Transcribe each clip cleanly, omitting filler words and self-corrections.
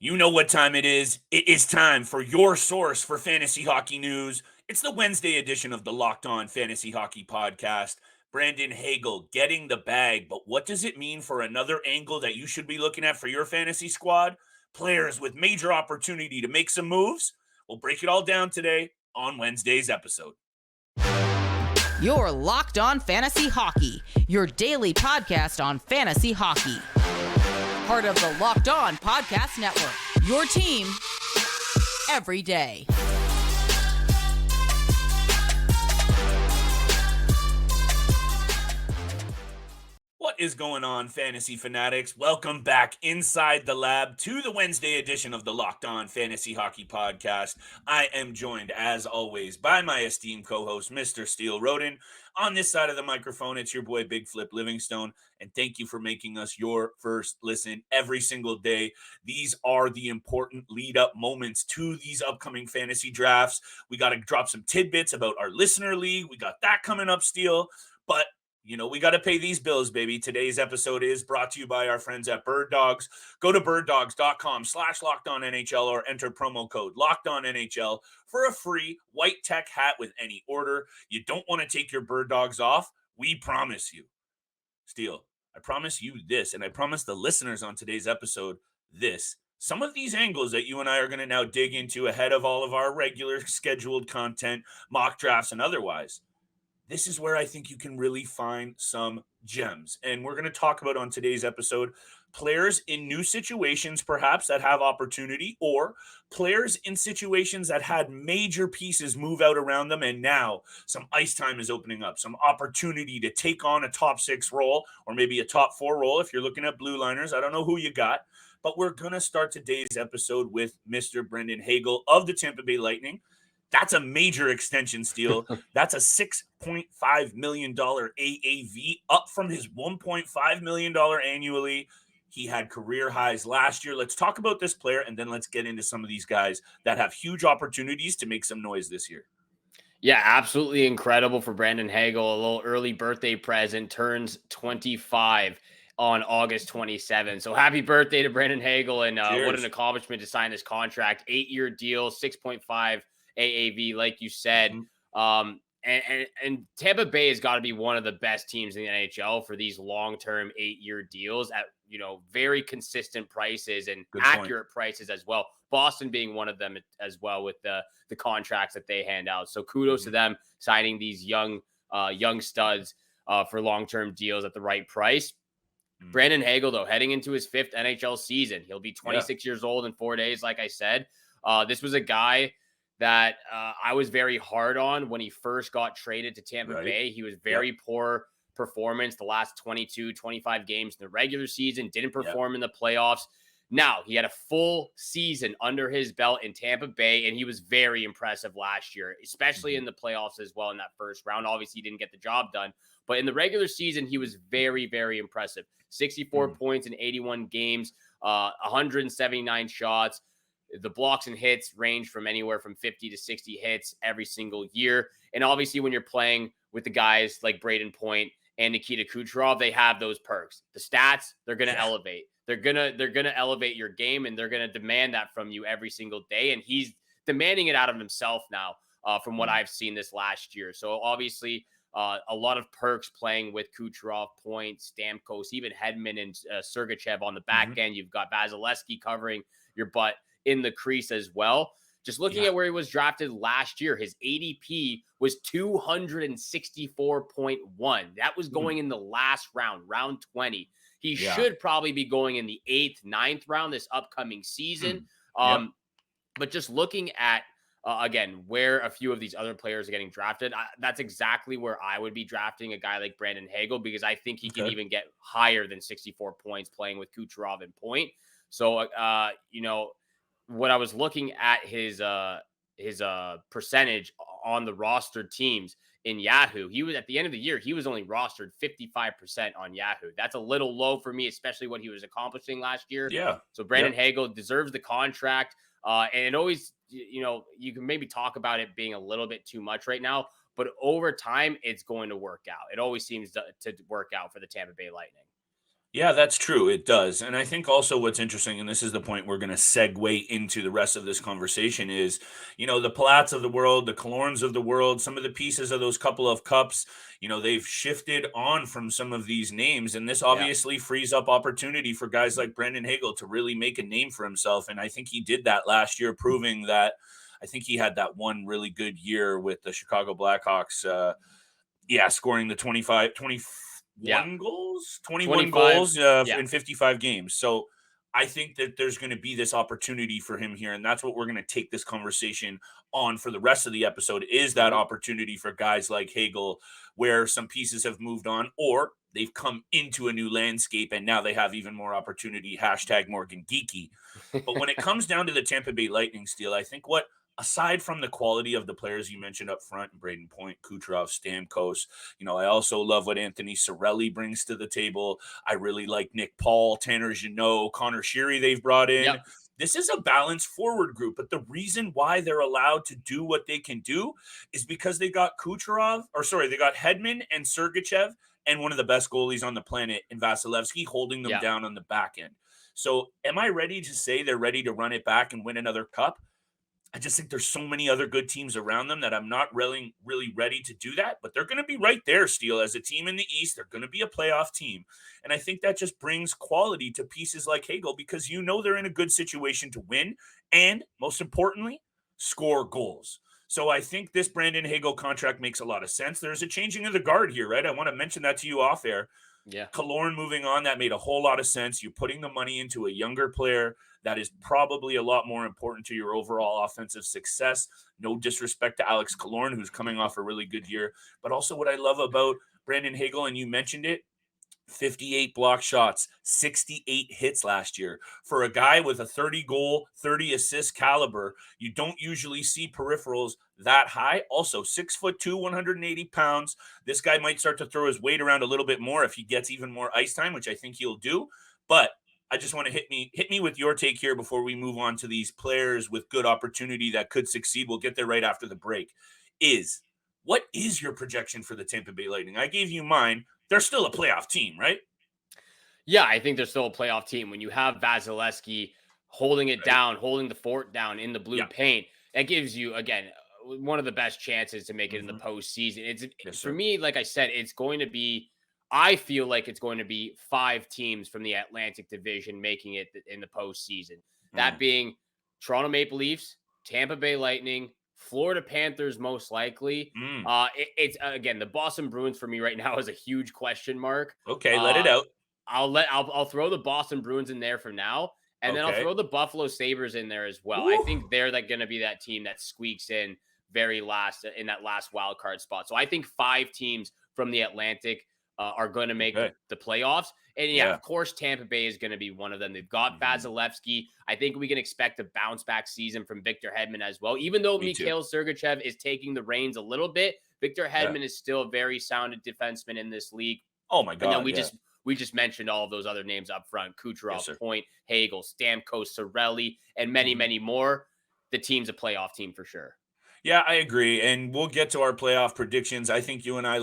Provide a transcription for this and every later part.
You know what time it is. It is time for your source for fantasy hockey news. It's the Wednesday edition of the Locked On Fantasy Hockey Podcast. Brandon Hagel getting the bag, but what does it mean for another angle that you should be looking at for your fantasy squad? Players with major opportunity to make some moves? We'll break it all down today on Wednesday's episode. You're Locked On Fantasy Hockey, your daily podcast on fantasy hockey. Part of the Locked On Podcast Network, your team every day. What is going on, fantasy fanatics? Welcome back inside the lab to the Wednesday edition of the Locked On Fantasy Hockey Podcast. I am joined, as always, by my esteemed co-host, Mr. Steele Roden. On this side of the microphone, it's your boy, Big Flip Livingstone, and thank you for making us your first listen every single day. These are the important lead-up moments to these upcoming fantasy drafts. We got to drop some tidbits about our listener league. We got that coming up, Steele, but you know, we got to pay these bills, baby. Today's episode is brought to you by our friends at Bird Dogs. Go to birddogs.com/LockedOnNHL or enter promo code LockedOnNHL for a free white tech hat with any order. You don't want to take your Bird Dogs off? We promise you. Steele, I promise you this, and I promise the listeners on today's episode this. Some of these angles that you and I are going to now dig into ahead of all of our regular scheduled content, mock drafts, and otherwise. This is where I think you can really find some gems. And we're going to talk about on today's episode players in new situations, perhaps, that have opportunity, or players in situations that had major pieces move out around them. And now some ice time is opening up, some opportunity to take on a top 6 role or maybe a top 4 role. If you're looking at blue liners, I don't know who you got, but we're going to start today's episode with Mr. Brandon Hagel of the Tampa Bay Lightning. That's a major extension, Steele. That's a $6.5 million AAV, up from his $1.5 million annually. He had career highs last year. Let's talk about this player, and then let's get into some of these guys that have huge opportunities to make some noise this year. Yeah, absolutely incredible for Brandon Hagel. A little early birthday present, turns 25 on August 27th. So happy birthday to Brandon Hagel, and what an accomplishment to sign this contract. 8-year deal, 6.5 AAV, like you said. And Tampa Bay has got to be one of the best teams in the NHL for these long-term 8-year deals at, you know, very consistent prices and accurate prices as well. Boston being one of them as well with the contracts that they hand out. So kudos to them signing these young studs for long-term deals at the right price. Brandon Hagel, though, heading into his 5th NHL season. He'll be 26 years old in 4 days, like I said. This was a guy that I was very hard on when he first got traded to Tampa Bay. He was very poor performance the last 22, 25 games in the regular season, didn't perform in the playoffs. Now, he had a full season under his belt in Tampa Bay, and he was very impressive last year, especially in the playoffs as well in that first round. Obviously, he didn't get the job done, but in the regular season, he was very, very impressive. 64 points in 81 games, 179 shots. The blocks and hits range from anywhere from 50 to 60 hits every single year. And obviously, when you're playing with the guys like Braden Point and Nikita Kucherov, they have those perks. The stats, they're going to elevate. They're gonna elevate your game, and they're going to demand that from you every single day. And he's demanding it out of himself now, from what I've seen this last year. So obviously, a lot of perks playing with Kucherov, Point, Stamkos, even Hedman and Sergachev on the back end. You've got Vasilevsky covering your butt in the crease as well. Just looking at where he was drafted last year, his ADP was 264.1. That was going in the last round, round 20. He should probably be going in the 8th, 9th round this upcoming season. But just looking at, again, where a few of these other players are getting drafted, that's exactly where I would be drafting a guy like Brandon Hagel, because I think he can even get higher than 64 points playing with Kucherov and Point. So, you know, when I was looking at his percentage on the rostered teams in Yahoo, he was at the end of the year, he was only rostered 55% on Yahoo. That's a little low for me, especially what he was accomplishing last year. So Brandon Hagel deserves the contract. And it always, you know, you can maybe talk about it being a little bit too much right now, but over time, it's going to work out. It always seems to work out for the Tampa Bay Lightning. Yeah, that's true. It does. And I think also what's interesting, and this is the point we're going to segue into the rest of this conversation, is, the Plats of the world, the Killorns of the world, some of the pieces of those couple of cups, they've shifted on from some of these names. And this Yeah. obviously frees up opportunity for guys like Brandon Hagel to really make a name for himself. And I think he did that last year, proving that I think he had that one really good year with the Chicago Blackhawks. Scoring the 21 goals, 21 25. goals Yeah. in 55 games. So I think that there's going to be this opportunity for him here. And that's what we're going to take this conversation on for the rest of the episode, is that opportunity for guys like Hagel, where some pieces have moved on or they've come into a new landscape and now they have even more opportunity. Hashtag Morgan Geekie. But when it comes down to the Tampa Bay Lightning, Steele, I think aside from the quality of the players you mentioned up front, Braden Point, Kucherov, Stamkos, I also love what Anthony Cirelli brings to the table. I really like Nick Paul, Tanner Jeannot, Connor Sheary they've brought in. Yep. This is a balanced forward group, but the reason why they're allowed to do what they can do is because they got they got Hedman and Sergachev and one of the best goalies on the planet in Vasilevsky holding them down on the back end. So am I ready to say they're ready to run it back and win another cup? I just think there's so many other good teams around them that I'm not really ready to do that, but they're going to be right there, Steele, as a team in the East. They're going to be a playoff team. And I think that just brings quality to pieces like Hagel because they're in a good situation to win and, most importantly, score goals. So I think this Brandon Hagel contract makes a lot of sense. There's a changing of the guard here, right? I want to mention that to you off air. Yeah. Killorn moving on, that made a whole lot of sense. You're putting the money into a younger player that is probably a lot more important to your overall offensive success. No disrespect to Alex Killorn, who's coming off a really good year. But also what I love about Brandon Hagel, and you mentioned it, 58 block shots, 68 hits last year. For a guy with a 30-goal, 30-assist caliber, you don't usually see peripherals that high. Also, 6'2", 180 pounds. This guy might start to throw his weight around a little bit more if he gets even more ice time, which I think he'll do. But I just want to hit me with your take here before we move on to these players with good opportunity that could succeed. We'll get there right after the break. What is your projection for the Tampa Bay Lightning? I gave you mine. They're still a playoff team, right? Yeah, I think they're still a playoff team. When you have Vasilevsky holding it down, holding the fort down in the blue paint, that gives you, again, one of the best chances to make it in the postseason. For me, like I said, I feel like it's going to be 5 teams from the Atlantic Division making it in the postseason. That being Toronto Maple Leafs, Tampa Bay Lightning, Florida Panthers, most likely. It's again, the Boston Bruins for me right now is a huge question mark. Okay, let it out. I'll throw the Boston Bruins in there for now, and then I'll throw the Buffalo Sabres in there as well. I think they're going to be that team that squeaks in very last in that last wild card spot. So I think 5 teams from the Atlantic are going to make the playoffs. And of course, Tampa Bay is going to be one of them. They've got Vasilevsky. I think we can expect a bounce back season from Victor Hedman as well. Even though Mikhail Sergachev is taking the reins a little bit, Victor Hedman is still a very sound defenseman in this league. Oh my God. And then we just mentioned all of those other names up front: Kucherov, Point, Hagel, Stamkos, Cirelli, and many, many more. The team's a playoff team for sure. Yeah, I agree. And we'll get to our playoff predictions. I think you and I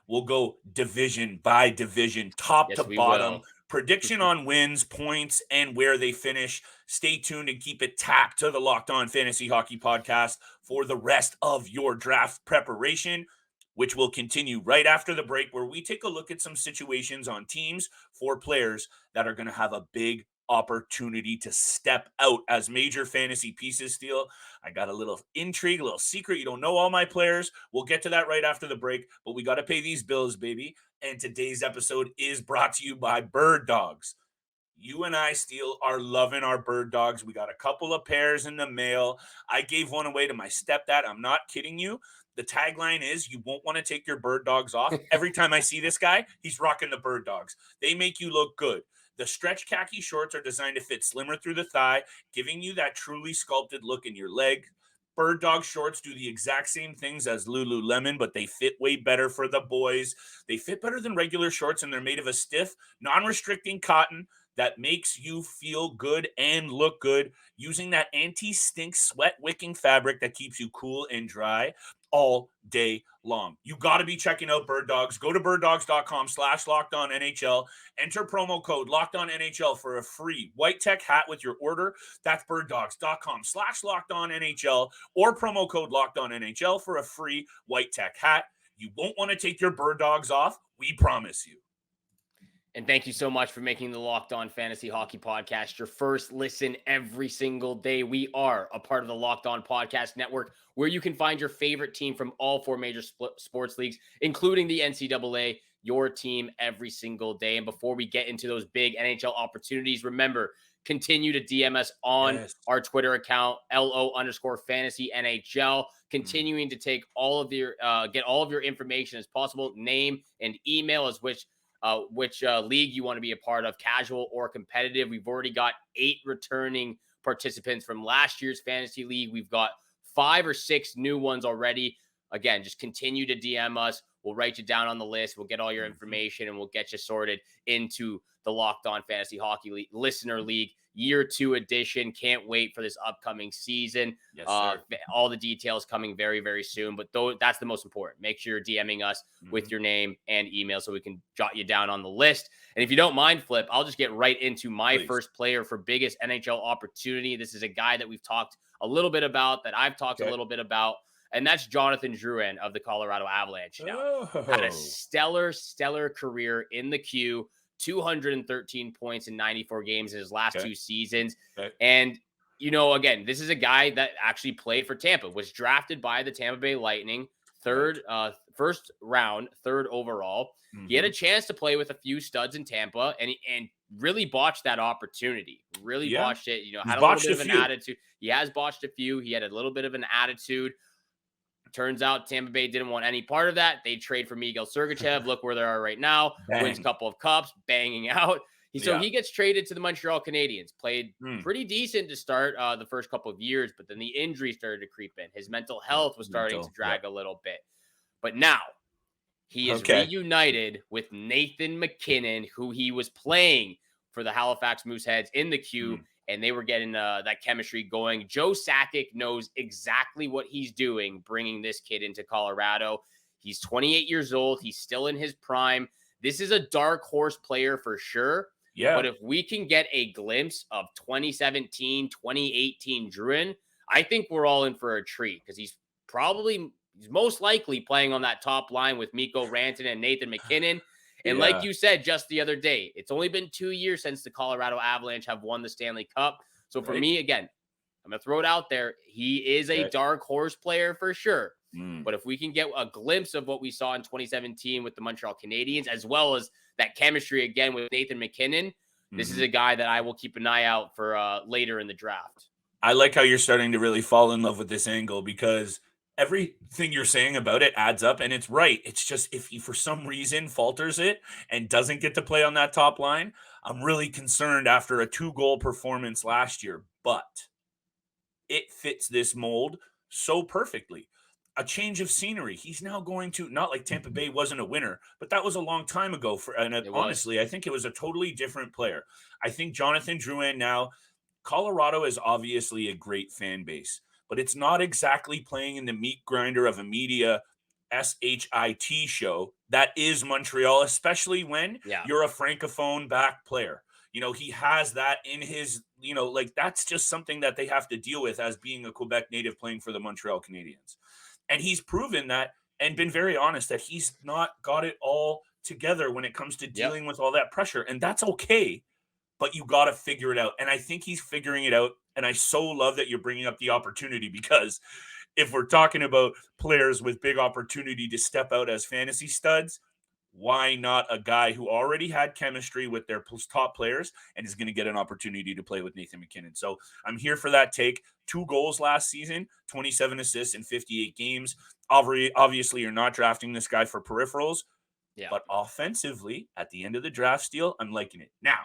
we'll go division by division, top to bottom. Prediction on wins, points, and where they finish. Stay tuned and keep it tapped to the Locked On Fantasy Hockey Podcast for the rest of your draft preparation, which will continue right after the break, where we take a look at some situations on teams for players that are going to have a big opportunity to step out as major fantasy pieces. Steele, I got a little intrigue, a little secret. You don't know all my players. We'll get to that right after the break, but we got to pay these bills, baby. And today's episode is brought to you by Bird Dogs. You and I, Steele, are loving our bird dogs. We got a couple of pairs in the mail. I gave one away to my stepdad. I'm not kidding you. The tagline is, you won't want to take your bird dogs off. Every time I see this guy, he's rocking the bird dogs. They make you look good. The stretch khaki shorts are designed to fit slimmer through the thigh, giving you that truly sculpted look in your leg. Bird dog shorts do the exact same things as Lululemon, but they fit way better for the boys. They fit better than regular shorts, and they're made of a stiff, non-restricting cotton that makes you feel good and look good using that anti-stink sweat wicking fabric that keeps you cool and dry all day long. You got to be checking out Bird Dogs. Go to birddogs.com/lockedonnhl. Enter promo code LockedOnNHL for a free white tech hat with your order. That's birddogs.com/lockedonnhl or promo code LockedOnNHL for a free white tech hat. You won't want to take your Bird Dogs off. We promise you. And thank you so much for making the Locked On Fantasy Hockey Podcast your first listen every single day. We are a part of the Locked On Podcast Network, where you can find your favorite team from all four major sports leagues, including the NCAA, your team every single day. And before we get into those big NHL opportunities, remember, continue to DM us on our Twitter account, LO_FantasyNHL, continuing to take all of your, get all of your information as possible, name and email as which league you want to be a part of, casual or competitive. We've already got 8 returning participants from last year's fantasy league. We've got 5 or 6 new ones already. Again, just continue to DM us. We'll write you down on the list. We'll get all your information and we'll get you sorted into the Locked On Fantasy Hockey League Listener League Year 2 edition. Can't wait for this upcoming season. Yes, sir. All the details coming very, very soon. But that's the most important. Make sure you're DMing us with your name and email so we can jot you down on the list. And if you don't mind, Flip, I'll just get right into my first player for biggest NHL opportunity. This is a guy that we've talked a little bit about, that I've talked a little bit about, and that's Jonathan Drouin of the Colorado Avalanche. Now, had a stellar career in the queue. 213 points in 94 games in his last 2 seasons. And, you know, again, this is a guy that actually played for Tampa, was drafted by the Tampa Bay Lightning, first round, 3rd overall. He had a chance to play with a few studs in Tampa and really botched that opportunity. Really botched it. You know, had a little bit of an attitude. He has botched a few. He had a little bit of an attitude. Turns out Tampa Bay didn't want any part of that. They trade for Miguel Sergachev. Look where they are right now. Wins a couple of cups, banging out. So he gets traded to the Montreal Canadiens. Played pretty decent to start the first couple of years, but then the injury started to creep in. His mental health was starting to drag a little bit. But now he is reunited with Nathan MacKinnon, who he was playing for the Halifax Mooseheads in the queue. And they were getting that chemistry going. Joe Sakic knows exactly what he's doing, bringing this kid into Colorado. He's 28 years old. He's still in his prime. This is a dark horse player for sure. Yeah. But if we can get a glimpse of 2017, 2018 Drouin, I think we're all in for a treat, because he's most likely playing on that top line with Mikko Rantanen and Nathan MacKinnon. And like you said just the other day, it's only been 2 years since the Colorado Avalanche have won the Stanley Cup. So for me, again, I'm going to throw it out there. He is a dark horse player for sure. But if we can get a glimpse of what we saw in 2017 with the Montreal Canadiens, as well as that chemistry again with Nathan MacKinnon, this is a guy that I will keep an eye out for later in the draft. I like how you're starting to really fall in love with this angle, because everything you're saying about it adds up, and it's right. It's just, if he for some reason falters it and doesn't get to play on that top line, I'm really concerned after a 2-goal performance last year. But it fits this mold so perfectly. A change of scenery. He's now going to, not like Tampa Bay wasn't a winner, but that was a long time ago. Honestly, I think it was a totally different player. I think Jonathan Drouin now, Colorado is obviously a great fan base, but it's not exactly playing in the meat grinder of a media SHIT show that is Montreal, especially when you're a francophone back player. You know, he has that in his, you know, like, that's just something that they have to deal with as being a Quebec native playing for the Montreal Canadiens. And he's proven that and been very honest that he's not got it all together when it comes to dealing with all that pressure. And that's okay, but you got to figure it out. And I think he's figuring it out. And I so love that you're bringing up the opportunity, because if we're talking about players with big opportunity to step out as fantasy studs, why not a guy who already had chemistry with their top players and is going to get an opportunity to play with Nathan MacKinnon? So I'm here for that take. 2 goals last season, 27 assists in 58 games. Obviously, you're not drafting this guy for peripherals, but offensively, at the end of the draft, Steele, I'm liking it. Now,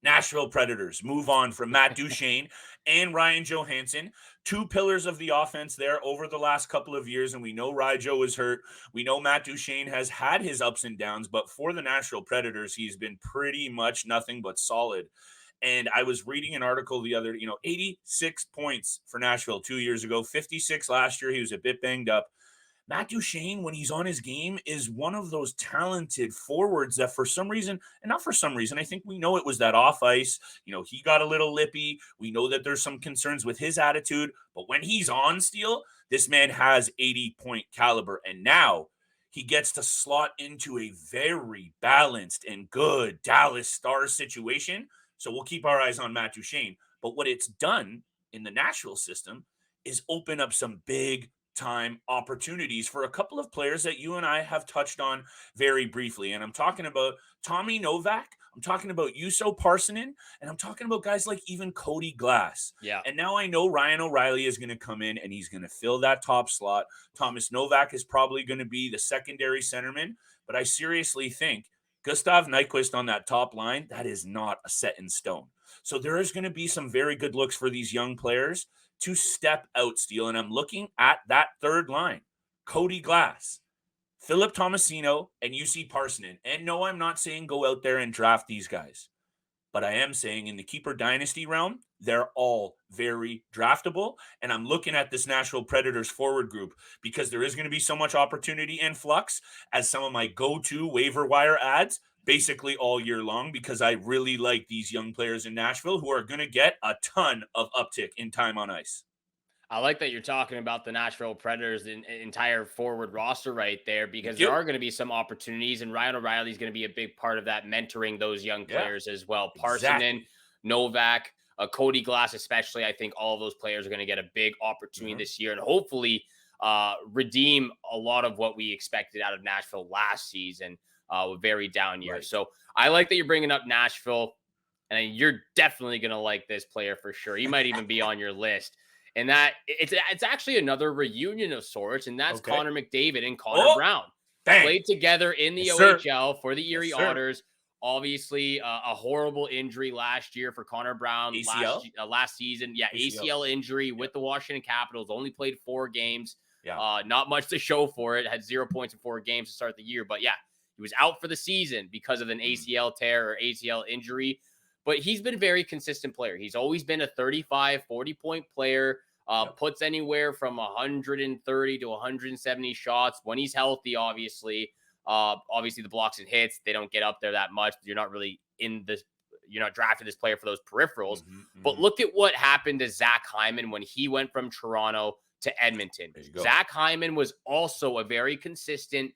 Nashville Predators move on from Matt Duchene and Ryan Johansson, two pillars of the offense there over the last couple of years. And we know Ryjo was hurt. We know Matt Duchene has had his ups and downs, but for the Nashville Predators, he's been pretty much nothing but solid. And I was reading an article the other, 86 points for Nashville 2 years ago, 56 last year. He was a bit banged up. Matt Duchene, when he's on his game, is one of those talented forwards that for some reason, and not for some reason, I think we know it was that off ice. He got a little lippy. We know that there's some concerns with his attitude, but when he's on, Steele, this man has 80-point caliber. And now he gets to slot into a very balanced and good Dallas Stars situation. So we'll keep our eyes on Matt Duchene. But what it's done in the Nashville system is open up some big time opportunities for a couple of players that you and I have touched on very briefly. And I'm talking about Tommy Novak, I'm talking about Juuso Parssinen, and I'm talking about guys like even Cody Glass. Yeah. And now I know Ryan O'Reilly is going to come in and he's going to fill that top slot. Thomas Novak is probably going to be the secondary centerman, but I seriously think Gustav Nyquist on that top line, that is not a set in stone. So there is going to be some very good looks for these young players to step out, Steele. And I'm looking at that third line, Cody Glass, Philip Tomasino, and UC Parssinen. And no, I'm not saying go out there and draft these guys. But I am saying in the keeper dynasty realm, they're all very draftable. And I'm looking at this Nashville Predators forward group because there is going to be so much opportunity and flux as some of my go-to waiver wire ads basically all year long, because I really like these young players in Nashville who are going to get a ton of uptick in time on ice. I like that you're talking about the Nashville Predators' entire forward roster right there, because there are going to be some opportunities, and Ryan O'Reilly is going to be a big part of that, mentoring those young players as well. Parssinen, Novak, Cody Glass especially. I think all of those players are going to get a big opportunity this year and hopefully redeem a lot of what we expected out of Nashville last season. A very down year. So I like that you're bringing up Nashville, and you're definitely going to like this player for sure. He might even be on your list. And that it's actually another reunion of sorts, and that's Connor McDavid and Connor Brown. Played together in the OHL for the Erie Otters. Obviously, a horrible injury last year for Connor Brown last season. Yeah, ACL injury with the Washington Capitals. Only played 4 games. Not much to show for it. Had 0 points in 4 games to start the year. But yeah, he was out for the season because of an ACL tear or ACL injury. But he's been a very consistent player. He's always been a 35, 40-point player. Puts anywhere from 130 to 170 shots when he's healthy, obviously. Obviously, the blocks and hits, they don't get up there that much. You're not really you're not drafting this player for those peripherals. But look at what happened to Zach Hyman when he went from Toronto to Edmonton. Zach Hyman was also a very consistent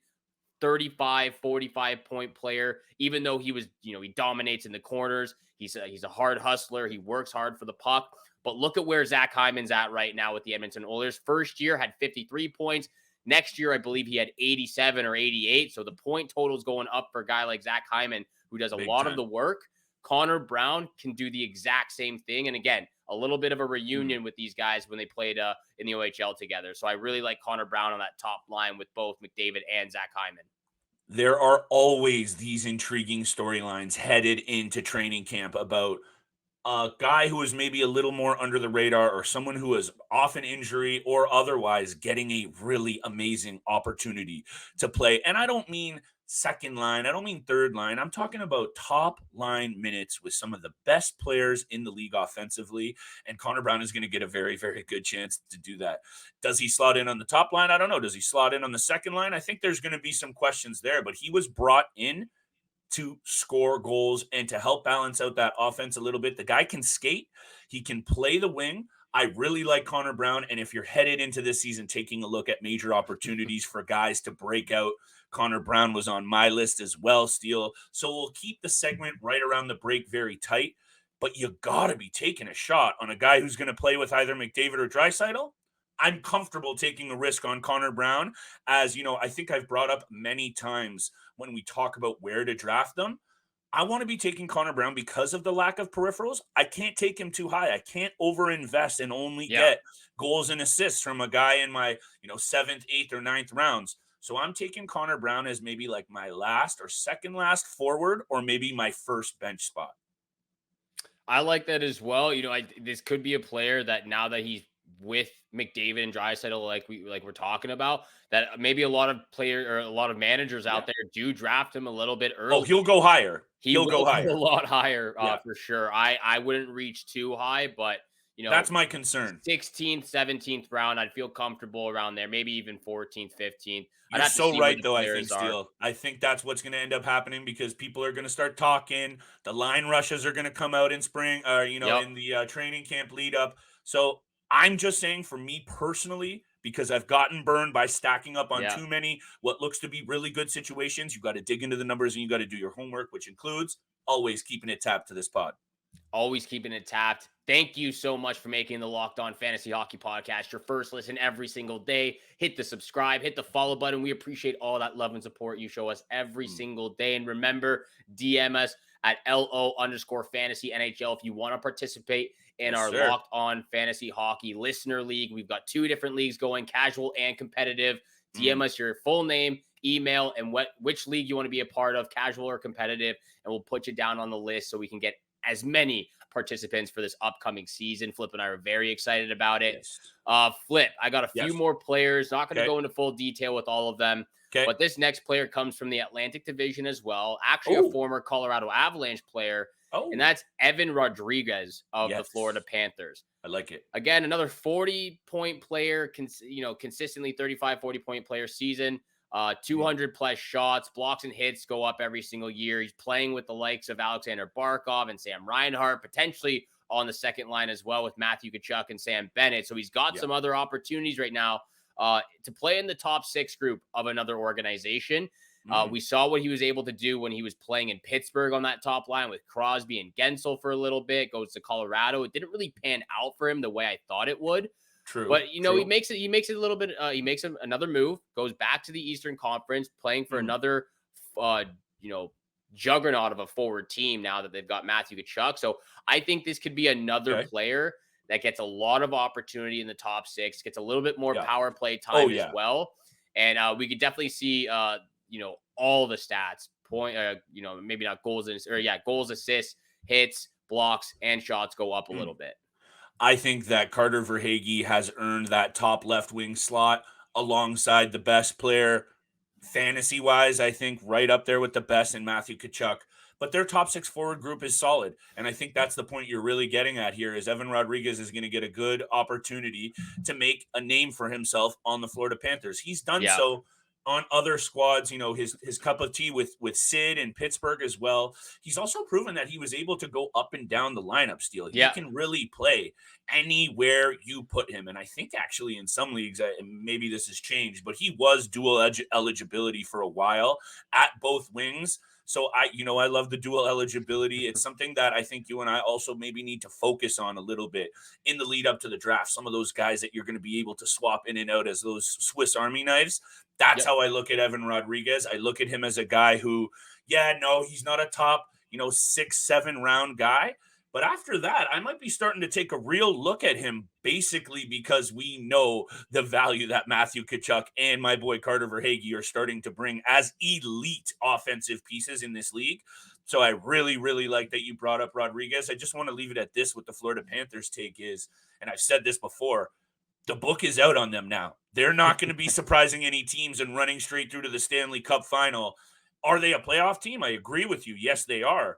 35, 45-point player, even though he was, he dominates in the corners. He's a hard hustler. He works hard for the puck. But look at where Zach Hyman's at right now with the Edmonton Oilers. First year had 53 points. Next year, I believe he had 87 or 88. So the point total is going up for a guy like Zach Hyman, who does a lot of the work. Connor Brown can do the exact same thing. And again, a little bit of a reunion with these guys when they played in the OHL together. So I really like Connor Brown on that top line with both McDavid and Zach Hyman. There are always these intriguing storylines headed into training camp about a guy who is maybe a little more under the radar, or someone who is off an injury or otherwise getting a really amazing opportunity to play. And I don't mean second line. I don't mean third line. I'm talking about top line minutes with some of the best players in the league offensively. And Connor Brown is going to get a very, very good chance to do that. Does he slot in on the top line? I don't know. Does he slot in on the second line? I think there's going to be some questions there, but he was brought in to score goals and to help balance out that offense a little bit. The guy can skate. He can play the wing. I really like Connor Brown. And if you're headed into this season taking a look at major opportunities for guys to break out, Connor Brown was on my list as well, Steele. So we'll keep the segment right around the break very tight. But you got to be taking a shot on a guy who's going to play with either McDavid or Draisaitl. I'm comfortable taking a risk on Connor Brown. As you know, I think I've brought up many times when we talk about where to draft them. I want to be taking Connor Brown because of the lack of peripherals. I can't take him too high. I can't overinvest and only get goals and assists from a guy in my, 7th, 8th, or 9th rounds. So I'm taking Connor Brown as maybe like my last or second last forward, or maybe my first bench spot. I like that as well. This could be a player that now that he's with McDavid and Draisaitl, like we're talking about, that maybe a lot of managers Yeah. out there do draft him a little bit Oh, early. he'll go higher. He He'll will go go higher. a lot higher, Yeah. for sure. I wouldn't reach too high, but that's my concern. 16th, 17th round, I'd feel comfortable around there. Maybe even 14th, 15th. I'd You're have to so see where right, the though, I think, players are. Steele. I think that's what's going to end up happening because people are going to start talking. The line rushes are going to come out in spring, Yep. in the training camp lead up. So I'm just saying for me personally, because I've gotten burned by stacking up on Yeah. too many what looks to be really good situations, you got to dig into the numbers and you got to do your homework, which includes always keeping it tapped to this pod. Always keeping it tapped. Thank you so much for making the Locked On Fantasy Hockey Podcast your first listen every single day. Hit the subscribe, hit the follow button. We appreciate all that love and support you show us every single day. And remember, DM us at LO_fantasy NHL if you want to participate in our Locked On Fantasy Hockey Listener League. We've got 2 different leagues going, casual and competitive. DM us your full name, email, and which league you want to be a part of, casual or competitive, and we'll put you down on the list so we can get as many participants for this upcoming season. Flip and I are very excited about it. Yes. Flip, I got a few more players. Not going to go into full detail with all of them. Okay. But this next player comes from the Atlantic Division as well. Actually, a former Colorado Avalanche player. And that's Evan Rodrigues of the Florida Panthers. I like it. Again, another 40-point player, consistently 35, 40-point player season. 200 plus shots, blocks and hits go up every single year. He's playing with the likes of Alexander Barkov and Sam Reinhart, potentially on the second line as well with Matthew Tkachuk and Sam Bennett. So he's got some other opportunities right now to play in the top 6 group of another organization. We saw what he was able to do when he was playing in Pittsburgh on that top line with Crosby and Gensel for a little bit, goes to Colorado. It didn't really pan out for him the way I thought it would. True. But he makes it a little bit. He makes another move, goes back to the Eastern Conference, playing for another, juggernaut of a forward team now that they've got Matthew Tkachuk. So I think this could be another player that gets a lot of opportunity in the top 6, gets a little bit more power play time as well, and we could definitely see, all the stats. Maybe not goals goals, assists, hits, blocks, and shots go up a little bit. I think that Carter Verhaeghe has earned that top left wing slot alongside the best player fantasy-wise, I think right up there with the best in Matthew Tkachuk. But their top 6 forward group is solid. And I think that's the point you're really getting at here is Evan Rodrigues is going to get a good opportunity to make a name for himself on the Florida Panthers. He's done so on other squads, his cup of tea with Sid and Pittsburgh as well. He's also proven that he was able to go up and down the lineup, Steele. He can really play anywhere you put him. And I think actually in some leagues, maybe this has changed, but he was dual eligibility for a while at both wings. So I love the dual eligibility. It's something that I think you and I also maybe need to focus on a little bit in the lead up to the draft. Some of those guys that you're going to be able to swap in and out as those Swiss Army knives. That's how I look at Evan Rodrigues. I look at him as a guy who, he's not a top, 6-7 round guy. But after that, I might be starting to take a real look at him basically because we know the value that Matthew Tkachuk and my boy Carter Verhaeghe are starting to bring as elite offensive pieces in this league. So I really, really like that you brought up Rodrigues. I just want to leave it at this with the Florida Panthers take is, and I've said this before, the book is out on them now. They're not going to be surprising any teams and running straight through to the Stanley Cup final. Are they a playoff team? I agree with you. Yes, they are.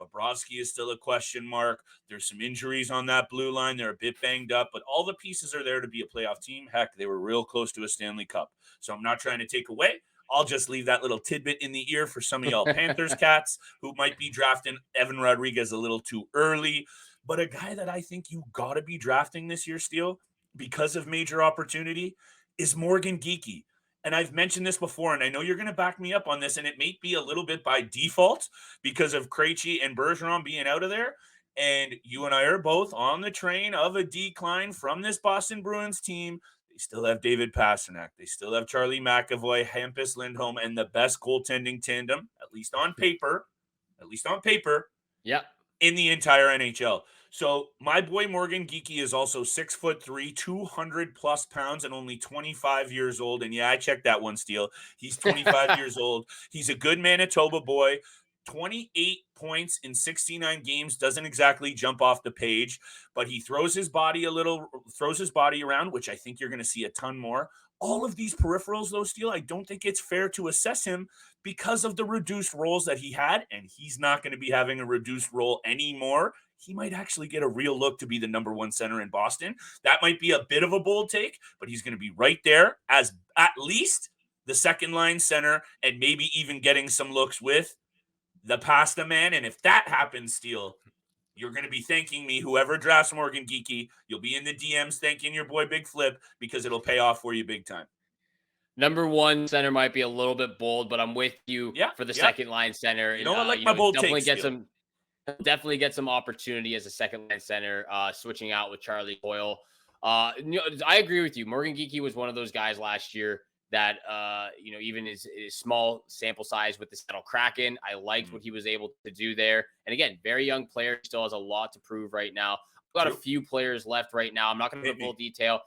Bobrovsky is still a question mark. There's some injuries on that blue line. They're a bit banged up, but all the pieces are there to be a playoff team. Heck, they were real close to a Stanley Cup. So I'm not trying to take away. I'll just leave that little tidbit in the ear for some of y'all Panthers cats who might be drafting Evan Rodrigues a little too early. But a guy that I think you got to be drafting this year, Steele, because of major opportunity, is Morgan Geekie. And I've mentioned this before, and I know you're going to back me up on this, and it may be a little bit by default because of Krejci and Bergeron being out of there. And you and I are both on the train of a decline from this Boston Bruins team. They still have David Pastrnak. They still have Charlie McAvoy, Hampus Lindholm, and the best goaltending tandem, at least on paper, in the entire NHL. So my boy Morgan Geekie is also 6'3", 200 plus pounds, and only 25 years old. And I checked that one, Steele. He's 25 years old. He's a good Manitoba boy. 28 points in 69 games doesn't exactly jump off the page, but he throws his body around, which I think you're going to see a ton more. All of these peripherals, though, Steele, I don't think it's fair to assess him because of the reduced roles that he had, and he's not going to be having a reduced role anymore. He might actually get a real look to be the number one center in Boston. That might be a bit of a bold take, but he's going to be right there as at least the second line center and maybe even getting some looks with the pasta man. And if that happens, Steele, you're going to be thanking me, whoever drafts Morgan Geekie. You'll be in the DMs thanking your boy Big Flip because it'll pay off for you big time. Number one center might be a little bit bold, but I'm with you for the second line center. You know, I like my bold definitely takes, definitely get some opportunity as a second line center, switching out with Charlie Coyle. I agree with you. Morgan Geekie was one of those guys last year that, even his small sample size with the Seattle Kraken, I liked what he was able to do there. And again, very young player, still has a lot to prove right now. I've got a few players left right now. I'm not going to go full detail.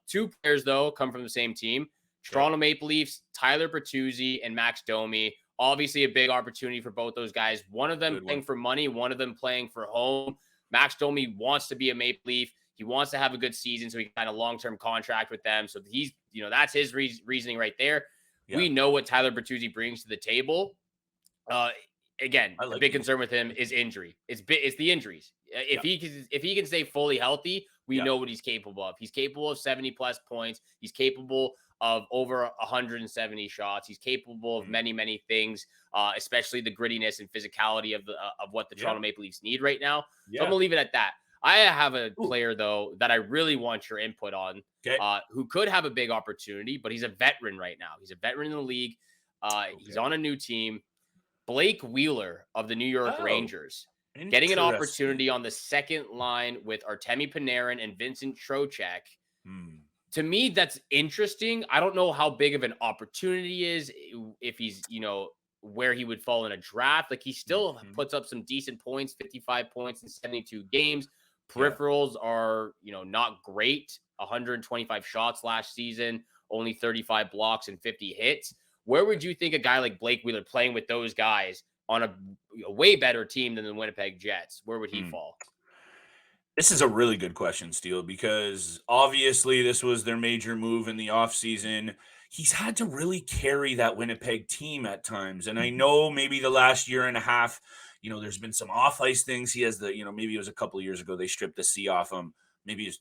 Two players, though, come from the same team. Toronto Maple Leafs, Tyler Bertuzzi and Max Domi. Obviously, a big opportunity for both those guys. One of them playing for money, one of them playing for home. Max Domi wants to be a Maple Leaf. He wants to have a good season so he can sign a long-term contract with them. So he's, that's his reasoning right there. Yeah. We know what Tyler Bertuzzi brings to the table. Again, a big concern with him is injury. It's the injuries. If he can stay fully healthy, we know what he's capable of. He's capable of 70 plus points. He's capable of over 170 shots. He's capable of many, many things, especially the grittiness and physicality of what the Toronto Maple Leafs need right now. So I'm gonna leave it at that. I have a player, though, that I really want your input on, who could have a big opportunity, but he's a veteran right now. He's a veteran in the league. He's on a new team. Blake Wheeler of the New York Rangers, getting an opportunity on the second line with Artemi Panarin and Vincent Trocheck. To me, that's interesting. I don't know how big of an opportunity is, if he's, where he would fall in a draft. Like, he still puts up some decent points, 55 points in 72 games. Peripherals are, not great. 125 shots last season, only 35 blocks and 50 hits. Where would you think a guy like Blake Wheeler playing with those guys on a way better team than the Winnipeg Jets, where would he fall? This is a really good question, Steele, because obviously this was their major move in the offseason. He's had to really carry that Winnipeg team at times. And I know maybe the last year and a half, there's been some off-ice things. He has maybe it was a couple of years ago, they stripped the C off him. Maybe it's,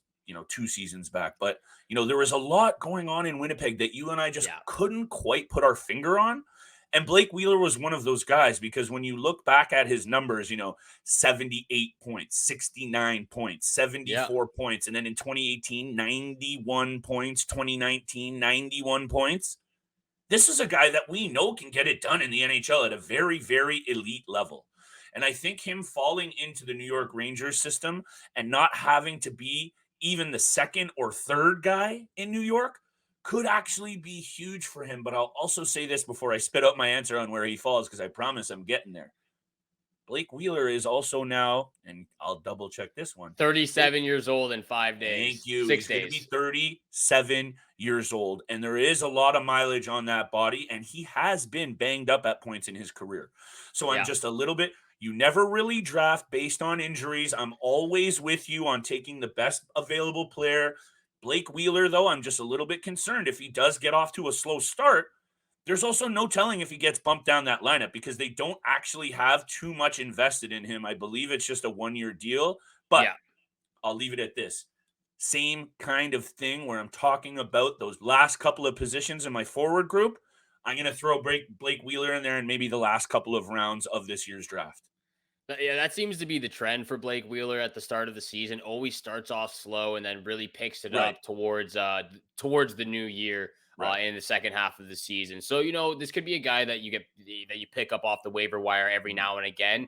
2 seasons back. But, there was a lot going on in Winnipeg that you and I just couldn't quite put our finger on. And Blake Wheeler was one of those guys, because when you look back at his numbers, 78 points, 69 points, 74 points. And then in 2018, 91 points, 2019, 91 points. This is a guy that we know can get it done in the NHL at a very, very elite level. And I think him falling into the New York Rangers system and not having to be even the second or third guy in New York could actually be huge for him. But I'll also say this before I spit out my answer on where he falls, because I promise I'm getting there. Blake Wheeler is also now, and I'll double check this one, 37 years old in 5 days. Thank you. 6 He's days. going to be 37 years old, and there is a lot of mileage on that body, and he has been banged up at points in his career. So I'm just a little bit, you never really draft based on injuries. I'm always with you on taking the best available player. Blake Wheeler, though, I'm just a little bit concerned if he does get off to a slow start. There's also no telling if he gets bumped down that lineup, because they don't actually have too much invested in him. I believe it's just a 1-year deal, but I'll leave it at this. Same kind of thing where I'm talking about those last couple of positions in my forward group. I'm going to throw Blake Wheeler in there and maybe the last couple of rounds of this year's draft. Yeah, that seems to be the trend for Blake Wheeler at the start of the season. Always starts off slow and then really picks it up towards the new year in the second half of the season. So, this could be a guy that you pick up off the waiver wire every now and again,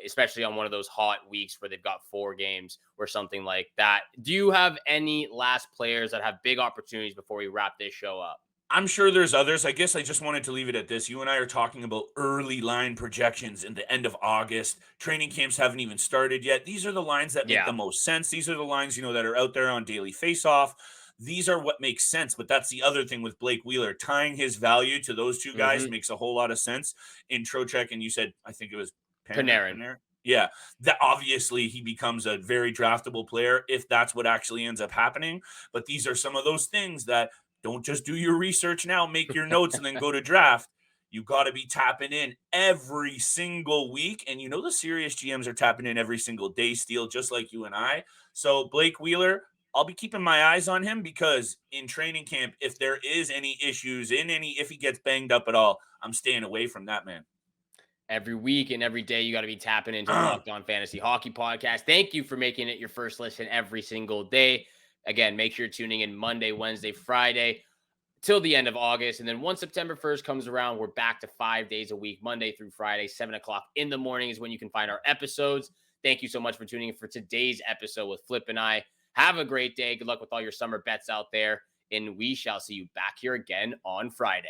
especially on one of those hot weeks where they've got 4 games or something like that. Do you have any last players that have big opportunities before we wrap this show up? I'm sure there's others. I guess I just wanted to leave it at this. You and I are talking about early line projections in the end of August. Training camps haven't even started yet. These are the lines that make the most sense. These are the lines, that are out there on Daily Faceoff. These are what makes sense. But that's the other thing with Blake Wheeler. Tying his value to those two guys makes a whole lot of sense. In Trocheck, and you said, I think it was Panarin. Yeah, that obviously he becomes a very draftable player if that's what actually ends up happening. But these are some of those things that don't just do your research now, make your notes, and then go to draft. You got to be tapping in every single week. And the serious GMs are tapping in every single day, Steele, just like you and I. So Blake Wheeler, I'll be keeping my eyes on him, because in training camp, if there is any issues if he gets banged up at all, I'm staying away from that man. Every week and every day, you got to be tapping into the Locked On Fantasy Hockey Podcast. Thank you for making it your first listen every single day. Again, make sure you're tuning in Monday, Wednesday, Friday till the end of August. And then once September 1st comes around, we're back to 5 days a week, Monday through Friday, 7 o'clock in the morning is when you can find our episodes. Thank you so much for tuning in for today's episode with Flip and I. Have a great day. Good luck with all your summer bets out there. And we shall see you back here again on Friday.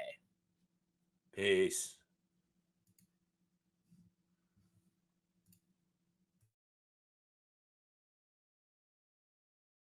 Peace.